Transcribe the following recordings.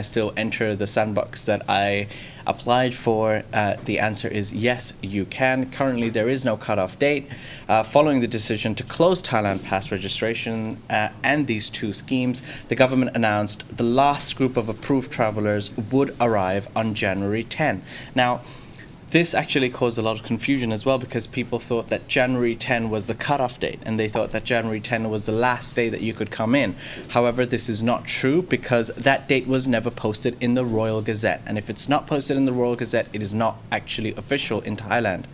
I still enter the sandbox that I applied for? The answer is yes, you can. Currently, there is no cutoff date. Following the decision to close Thailand pass registration and these two schemes, the government announced the last group of approved travelers would arrive on January 10. Now, this actually caused a lot of confusion as well, because people thought that January 10 was the cutoff date, and they thought that January 10 was the last day that you could come in. However, this is not true, because that date was never posted in the Royal Gazette. And if it's not posted in the Royal Gazette, it is not actually official in Thailand.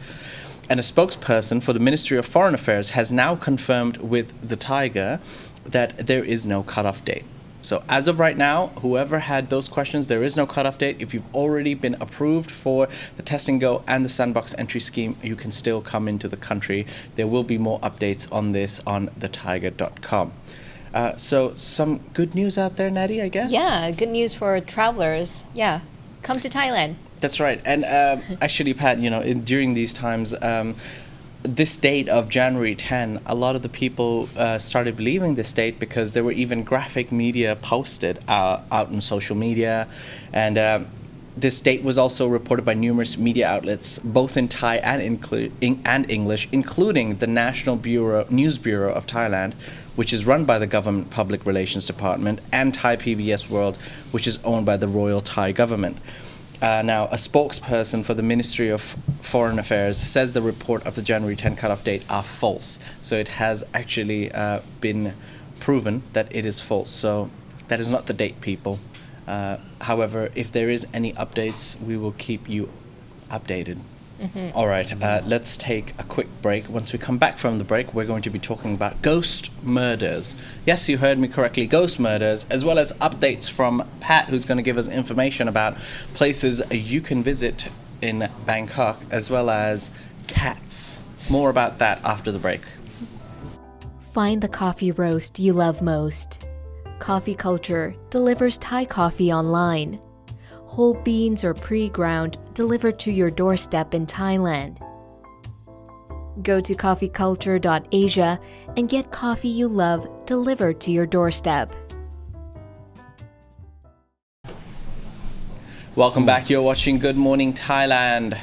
And a spokesperson for the Ministry of Foreign Affairs has now confirmed with the Thaiger that there is no cutoff date. So as of right now, whoever had those questions, there is no cutoff date. If you've already been approved for the Test&Go and the Sandbox entry scheme, you can still come into the country. There will be more updates on this on thetiger.com. So some good news out there, Natty, I guess? Yeah, good news for travelers. Yeah, come to Thailand. That's right. And actually, Pat, during these times, this date of January 10, a lot of the people started believing this date, because there were even graphic media posted out on social media. And this date was also reported by numerous media outlets, both in Thai and English, including the National News Bureau of Thailand, which is run by the Government Public Relations Department, and Thai PBS World, which is owned by the Royal Thai Government. Now, a spokesperson for the Ministry of Foreign Affairs says the report of the January 10 cutoff date are false. So it has actually been proven that it is false. So that is not the date, people. However, if there is any updates, we will keep you updated. Mm-hmm. All right, let's take a quick break. Once we come back from the break, we're going to be talking about ghost murders. Yes, you heard me correctly, ghost murders, as well as updates from Pat, who's going to give us information about places you can visit in Bangkok, as well as cats. More about that after the break. Find the coffee roast you love most. Coffee Culture delivers Thai coffee online. Whole beans or pre-ground delivered to your doorstep in Thailand. Go to coffeeculture.asia and get coffee you love delivered to your doorstep. Welcome back. You're watching Good Morning Thailand.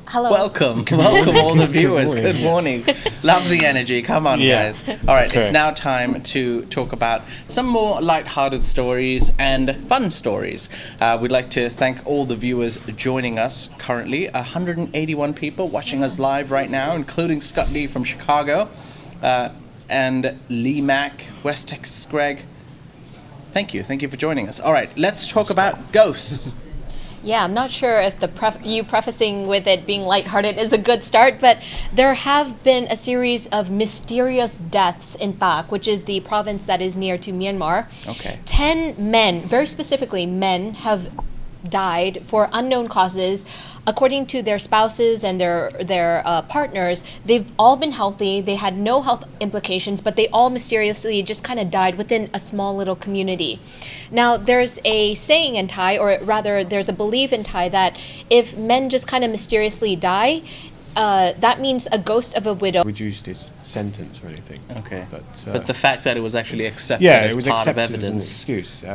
Hello. Welcome all the viewers. Good morning. Love the energy. Come on, guys. All right, It's now time to talk about some more light-hearted stories and fun stories. We'd like to thank all the viewers joining us currently. 181 people watching us live right now, including Scott Lee from Chicago and Lee Mack, West Texas Greg. Thank you for joining us. All right, let's talk about ghosts. Yeah, I'm not sure if you prefacing with it being lighthearted is a good start, but there have been a series of mysterious deaths in Tak, which is the province that is near to Myanmar. Okay. 10 men, very specifically men, have died for unknown causes. According to their spouses and their partners, they've all been healthy. They had no health implications, but they all mysteriously just kind of died within a small little community. Now, there's a saying in Thai, or rather there's a belief in Thai, that if men just kind of mysteriously die, that means a ghost of a widow. Reduced his sentence or anything. Okay. But the fact that it was actually accepted as part of evidence. As an excuse.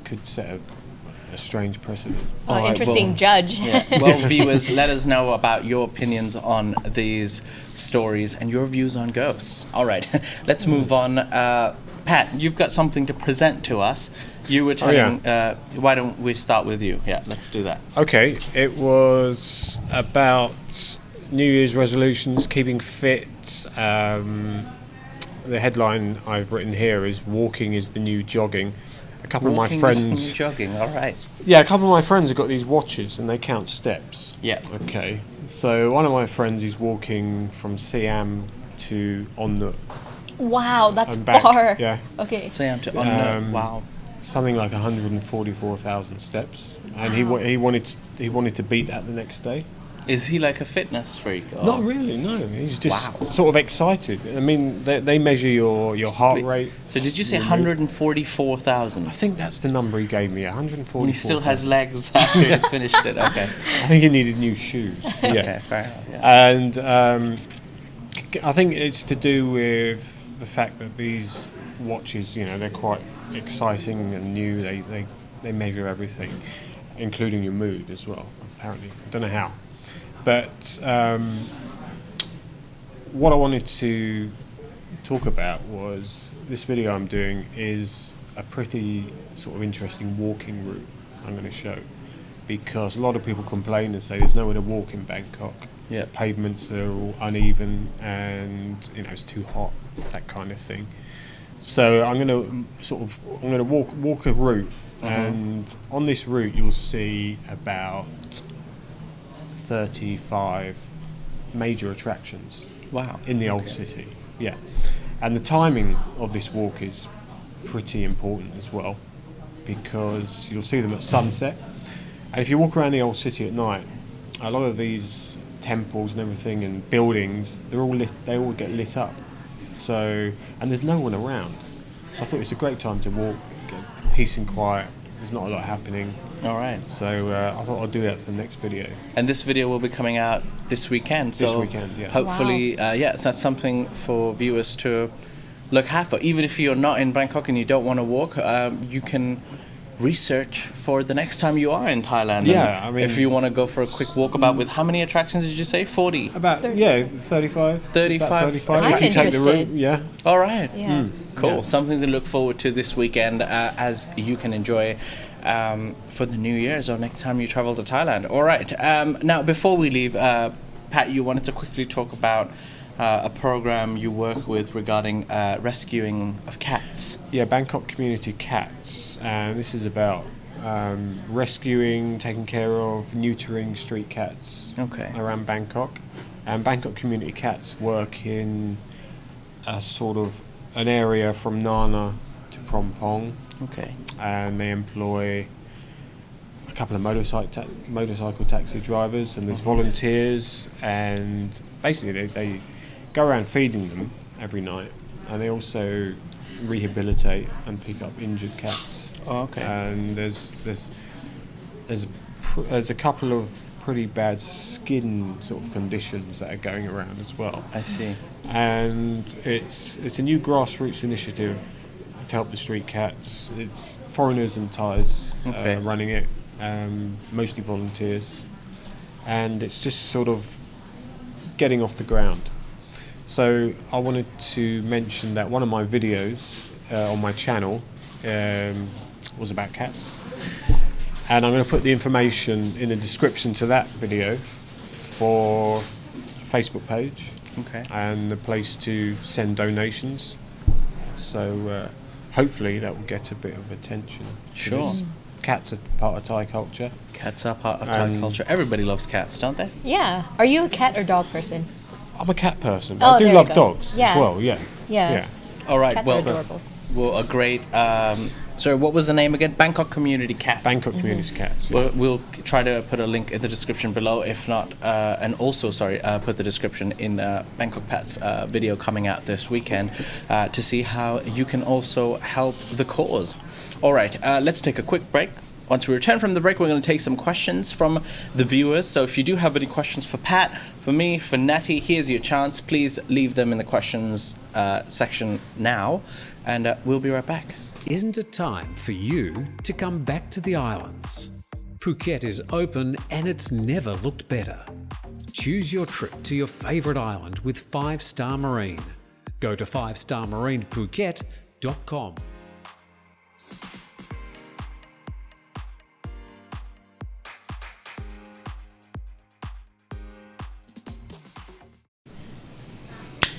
Could set a strange precedent. Interesting judge. Yeah. Well, viewers, let us know about your opinions on these stories and your views on ghosts. All right, let's move on. Pat, you've got something to present to us. You were telling, why don't we start with you? Yeah, let's do that. Okay, it was about New Year's resolutions, keeping fit. The headline I've written here is "Walking is the new jogging." A couple of my friends jogging. All right. Yeah, a couple of my friends have got these watches and they count steps. Yeah. Okay. So one of my friends is walking from Siam to Onnut. Wow, that's back. far. Yeah. Okay. Siam to Onnut. Wow. Something like 144,000 steps, and he wanted to beat that the next day. Is he like a fitness freak? Or? Not really, no. He's just sort of excited. I mean, they measure your heart rate. So did you say 144,000? I think that's the number he gave me, 144,000. He still has legs after he's finished it, okay. I think he needed new shoes. Okay, fair enough. Yeah. And I think it's to do with the fact that these watches, they're quite exciting and new. They measure everything, including your mood as well, apparently. I don't know how. But what I wanted to talk about was this video I'm doing is a pretty sort of interesting walking route I'm going to show, because a lot of people complain and say there's nowhere to walk in Bangkok. Yeah. Pavements are all uneven and it's too hot, that kind of thing. So I'm going to walk a route, and on this route you'll see about 35 major attractions. Wow. In the old city. Yeah. And the timing of this walk is pretty important as well, because you'll see them at sunset. And if you walk around the old city at night, a lot of these temples and everything and buildings, they all get lit up. So, and there's no one around. So I thought it was a great time to walk, get peace and quiet. There's not a lot happening. All right. So I thought I'd do that for the next video. And this video will be coming out this weekend. So this weekend, yeah. Hopefully, so that's something for viewers to look out for. Even if you're not in Bangkok and you don't want to walk, you can research for the next time you are in Thailand. Yeah, And I mean, if you want to go for a quick walkabout with how many attractions did you say? 40? About 35. 35. About 35. I'm If you take the interested. route, yeah. All right. Yeah. Cool. Yeah. Something to look forward to this weekend as you can enjoy for the New Year's or next time you travel to Thailand. All right. Now, before we leave, Pat, you wanted to quickly talk about a program you work with regarding rescuing of cats. Yeah, Bangkok Community Cats. And this is about rescuing, taking care of, neutering street cats around Bangkok. And Bangkok Community Cats work in a sort of an area from Nana to Prompong. Okay. And they employ a couple of motorcycle taxi drivers, and there's volunteers, and basically they go around feeding them every night, and they also rehabilitate and pick up injured cats. Oh, okay. And there's a couple of pretty bad skin sort of conditions that are going around as well. I see. And it's a new grassroots initiative to help the street cats. It's foreigners and Thais running it, mostly volunteers, and it's just sort of getting off the ground. So I wanted to mention that one of my videos on my channel was about cats, and I'm going to put the information in the description to that video for a Facebook page and the place to send donations. So hopefully that will get a bit of attention. Sure. Cats are part of Thai culture. Cats are part of Thai culture. Everybody loves cats, don't they? Yeah. Are you a cat or dog person? I'm a cat person, but Oh, I do there you love go. dogs Yeah. as well. Yeah. Yeah. All right. Cats are adorable. Well, a great. So, what was the name again? Bangkok Community Cat. Bangkok Community Cats. Yeah. We'll try to put a link in the description below. If not, and also, put the description in Bangkok Pat's video coming out this weekend to see how you can also help the cause. All right, let's take a quick break. Once we return from the break, we're going to take some questions from the viewers. So if you do have any questions for Pat, for me, for Natty, here's your chance. Please leave them in the questions section now, and we'll be right back. Isn't it time for you to come back to the islands? Phuket is open and it's never looked better. Choose your trip to your favourite island with 5-Star Marine. Go to 5starmarinephuket.com.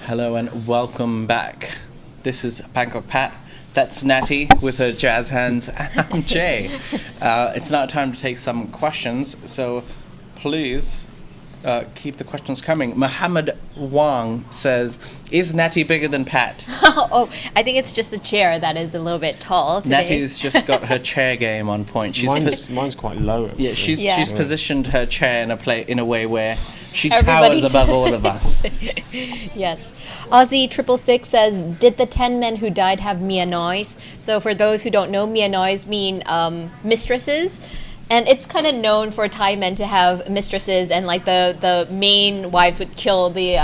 Hello and welcome back. This is Bangkok Pat. That's Natty with her jazz hands, and I'm Jay. It's now time to take some questions, so please keep the questions coming. Muhammad Wang says, is Natty bigger than Pat? Oh, I think it's just the chair that is a little bit tall today. Natty's just got her chair game on point. Mine's quite low. Yeah, she's Yeah. positioned her chair in a way where she Everybody- towers above all of us. Yes. Aussie666 says, did the 10 men who died have Mia Nois? So for those who don't know, Mia Nois mean mistresses. And it's kind of known for Thai men to have mistresses, and like the main wives would kill the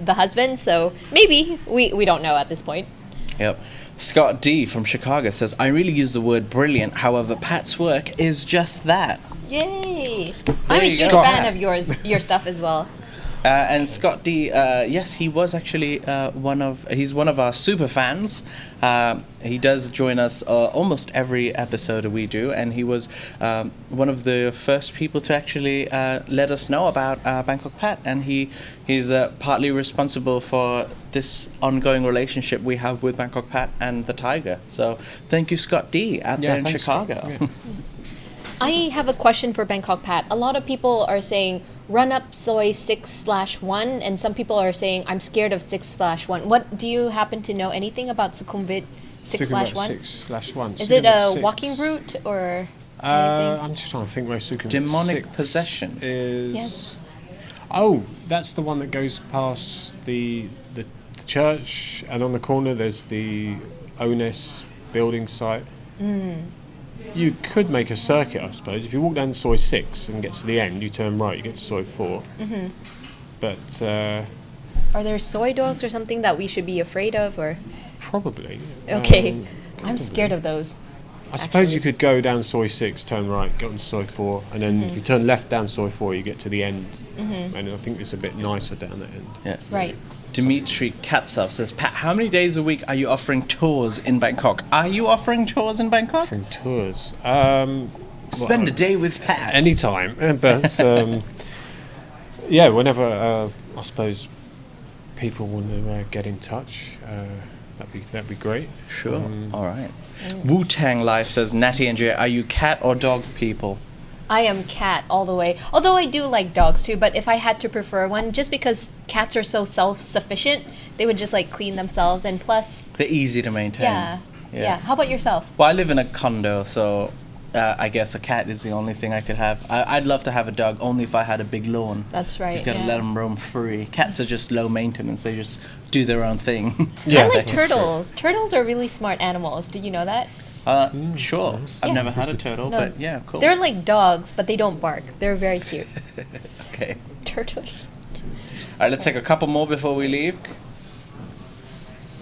husband. So maybe we don't know at this point. Yep. Scott D from Chicago says, I really use the word brilliant. However, Pat's work is just that. Yay! I'm a you huge go. fan of your stuff as well. And Scott D, yes, he was actually he's one of our super fans. He does join us almost every episode we do, and he was one of the first people to actually let us know about Bangkok Pat, and he's partly responsible for this ongoing relationship we have with Bangkok Pat and the Thaiger. So thank you, Scott D, out there in thanks, Chicago. Scott. Yeah. I have a question for Bangkok Pat. A lot of people are saying run up soy 6/1, and some people are saying I'm scared of 6/1. What do you happen to know anything about Sukhumvit 6/1? 6/1. Is it a Sukhumvit walking 6. route or anything? I'm just trying to think where Sukhumvit Demonic 6 possession. is. Yes. Oh, that's the one that goes past the church, and on the corner there's the ONES building site. You could make a circuit, I suppose. If you walk down Soy 6 and get to the end, you turn right, you get to Soy 4. But Are there soy dogs or something that we should be afraid of, or? probably. Okay, I'm scared of those. I suppose actually. you could go down Soy 6, turn right, get on Soy 4, and then if you turn left down Soy 4, you get to the end. And I think it's a bit nicer down that end. Yeah. Right. Dmitry Katsov says, Pat, how many days a week are you offering tours in Bangkok? Are you offering tours in Bangkok? From tours. Spend a day with Pat. Anytime, but yeah, whenever I suppose people want to get in touch, that'd be great. Sure. All right. Wu Tang Life says, Natty and Jay, are you cat or dog people? I am cat all the way. Although I do like dogs too, but if I had to prefer one, just because cats are so self-sufficient, they would just like clean themselves, and plus, They're easy to maintain. yeah. How about yourself? Well, I live in a condo, so I guess a cat is the only thing I could have. I'd love to have a dog only if I had a big lawn. That's right. You gotta yeah. let them roam free. Cats are just low maintenance. They just do their own thing. Yeah, I like that's true. turtles. Turtles are really smart animals. Did you know that? Sure. I've Yeah. never had a turtle, No. but yeah, cool. They're like dogs, but they don't bark. They're very cute. Okay. Turtles. All right, let's take a couple more before we leave.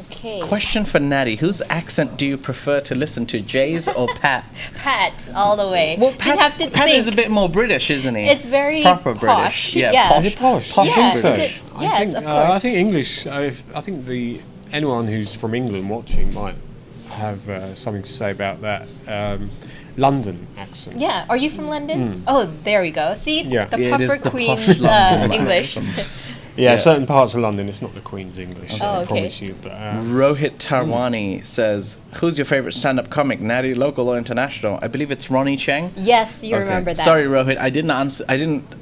Okay. Question for Natty. Whose accent do you prefer to listen to, Jay's or Pat's? Pat all the way. Well, You'd have Pat's, to Pat think. is a bit more British, isn't he? It's very proper posh. British. Yeah, Yeah. posh. Is it posh? Posh Yeah, I think so. is it- yes, of course. I think English. I think anyone who's from England watching might have something to say about that London accent. Yeah. Are you from London? Oh, there we go. See, Yeah. the Yeah, it proper is the Queen's posh London English. accent. Yeah, Yeah. certain parts of London, it's not the Queen's English. Oh, I okay. promise you. But Rohit Tarwani says, who's your favorite stand-up comic, Natty, local or international? I believe it's Ronnie Cheng. Yes, you Okay. remember that. Sorry, Rohit. I didn't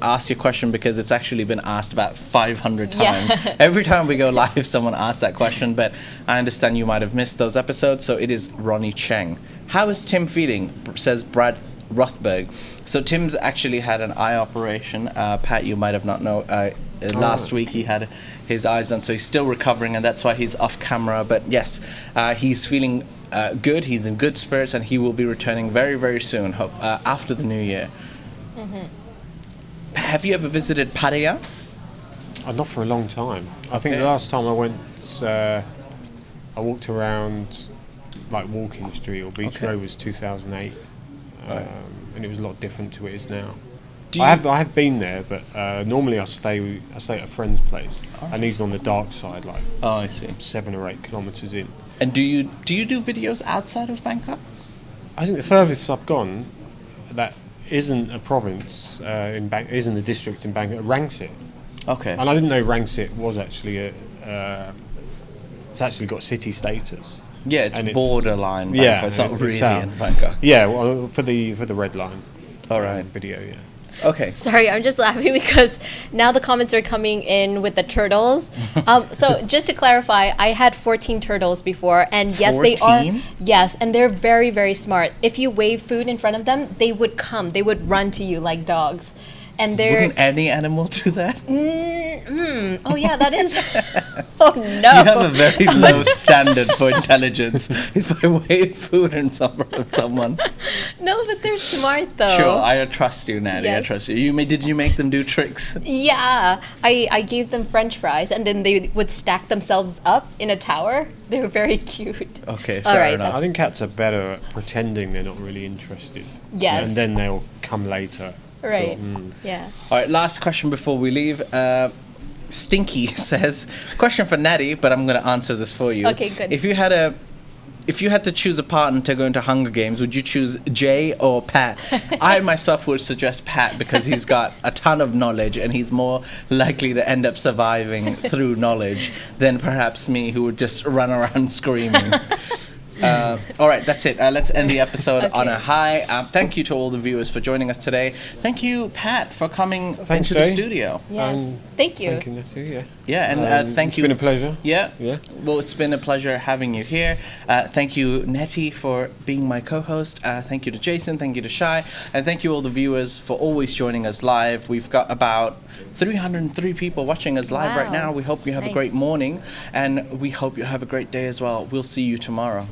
ask your question because it's actually been asked about 500 times. Yeah. Every time we go live, someone asks that question, but I understand you might have missed those episodes, so it is Ronnie Cheng. How is Tim feeling? Says Brad Rothberg. So Tim's actually had an eye operation. Pat, you might have not know. Last week he had his eyes done, so he's still recovering, and that's why he's off camera. But yes, he's feeling good. He's in good spirits, and he will be returning very, very soon, after the new year. Have you ever visited Pattaya? not for a long time. I think Okay. the last time I went, I walked around like Walking Street or Beach Okay. Road was 2008, Right. and it was a lot different to what it is now. Do I you- have been there, but normally I stay at a friend's place, and he's on the dark side, like Oh, I see. 7 or 8 kilometres in. And do you do videos outside of Bangkok? I think the furthest I've gone that isn't a province isn't a district in Bangkok, Rangsit. Okay. And I didn't know Rangsit was actually it's actually got city status. Yeah, it's and it's- borderline Bangkok. yeah, It's not it's really south. in Bangkok. Yeah, well, for the red line. All right. Video, yeah. Okay. Sorry, I'm just laughing because now the comments are coming in with the turtles. So just to clarify, I had 14 turtles before, and yes, they are. 14? Yes, and they're very, very smart. If you wave food in front of them, they would come. They would run to you like dogs, and they're. Wouldn't any animal do that? Oh yeah, that is. Oh no! You have a very low standard for intelligence. If I wave food in front of someone. No, but they're smart though. Sure, I trust you, Natty. I Yes. trust you. Did you make them do tricks? Yeah, I gave them French fries, and then they would stack themselves up in a tower. They were very cute. Okay, All fair right, enough. I think cats are better at pretending they're not really interested. Yes. And then they'll come later. Right. Yeah. All right, last question before we leave. Stinky says, question for Natty, but I'm going to answer this for you. Okay, good. If you had to choose a partner to go into Hunger Games, would you choose Jay or Pat? I myself would suggest Pat because he's got a ton of knowledge and he's more likely to end up surviving through knowledge than perhaps me, who would just run around screaming. All right, that's it. Let's end the episode on a high. Thank you to all the viewers for joining us today. Thank you, Pat, for coming Thanks, into the Jay. studio. Yes. Thank you. Thank you, Natty, yeah. Yeah, and thank you. It's been a pleasure. Yeah. Yeah. Well, it's been a pleasure having you here. Thank you, Natty, for being my co-host. Thank you to Jason. Thank you to Shai. And thank you all the viewers for always joining us live. We've got about 303 people watching us live right Wow. now. We hope you have a Nice. great morning, and we hope you have a great day as well. We'll see you tomorrow.